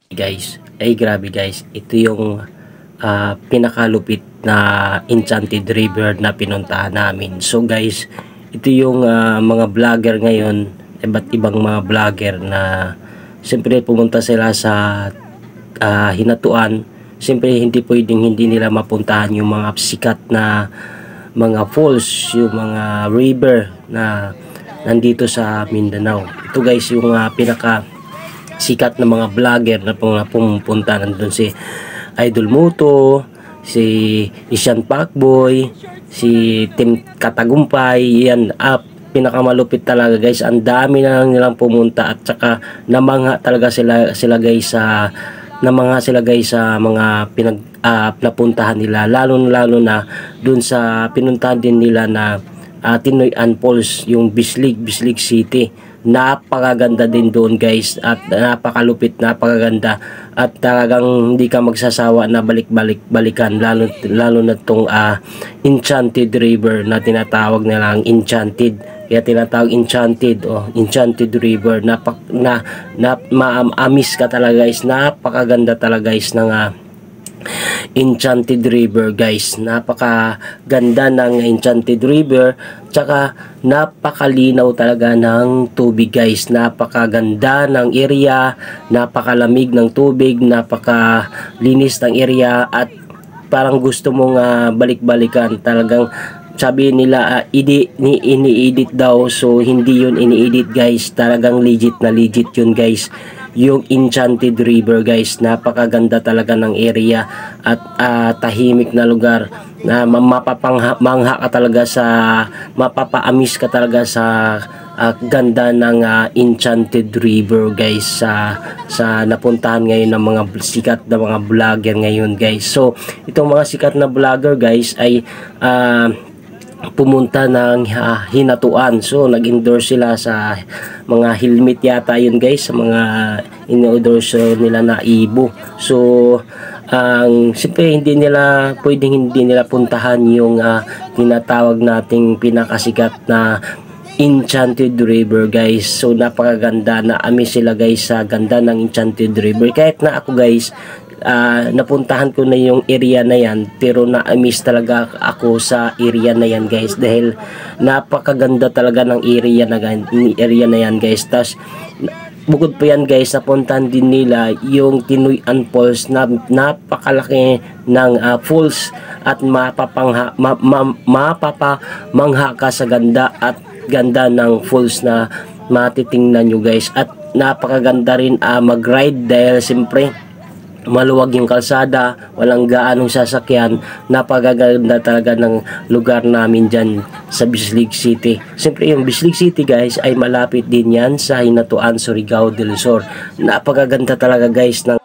Guys, ay grabe guys, ito yung pinakalupit na Enchanted River na pinuntahan namin. So guys, ito yung mga vlogger ngayon, iba't ibang mga vlogger na siyempre pumunta sila sa Hinatuan. Siyempre hindi pwedeng hindi nila mapuntahan yung mga sikat na mga falls, yung mga river na nandito sa Mindanao. Ito guys yung pinaka sikat na mga vlogger na pumupunta. Nandun si Idol Muto, si Isyan Pacboy, si Tim Katagumpay. Yan, pinakamalupit talaga guys. Ang dami na lang nilang pumunta at saka namangha talaga sila guys sa mga napuntahan nila, lalo na dun sa pinuntahan din nila na Tinoyan Falls, yung Bislig City. Napakaganda din doon guys at napakalupit, napakaganda at talagang hindi ka magsasawa na balikan, lalo na tong Enchanted River na tinatawag nilang Enchanted. Kaya tinatawag Enchanted River. Maamis ka talaga guys, napakaganda talaga guys ng Enchanted River guys. Napakaganda ng Enchanted River, tsaka napakalinaw talaga ng tubig guys. Napakaganda ng area, napakalamig ng tubig, napakalinis ng area at parang gusto mong balik-balikan. Talagang sabi nila ini-edit daw, so hindi yun ini-edit guys, talagang legit na legit yun guys. Yung Enchanted River guys, napakaganda talaga ng area at tahimik na lugar na mapapamangha ka talaga mapapaamis ka talaga sa ganda ng Enchanted River guys, sa napuntahan ngayon ng mga sikat na mga vlogger ngayon guys. So itong mga sikat na vlogger guys ay pumunta ng Hinatuan. So nag-endorse sila sa mga helmet yata yun guys, sa mga in-endorse nila na Ibo. So siyempre hindi nila puntahan yung tinatawag nating pinakasikat na Enchanted River guys. So napakaganda, na-amaze sila guys sa ganda ng Enchanted River. Kahit na ako guys, napuntahan ko na yung area na yan, pero na-amaze talaga ako sa area na yan guys, dahil napakaganda talaga ng area na yan guys. Tas bukod pa yan guys, napuntahan din nila yung Tinoyan Falls na napakalaki ng falls at mapapamangha ka sa ganda ng falls na matitingnan nyo guys. At napakaganda rin mag-ride dahil siyempre maluwag yung kalsada, walang gaanong sasakyan. Napakaganda talaga ng lugar namin dyan sa Bislig City. Siyempre yung Bislig City guys ay malapit din yan sa Hinatuan, Surigao del Sur. Napakaganda talaga guys ng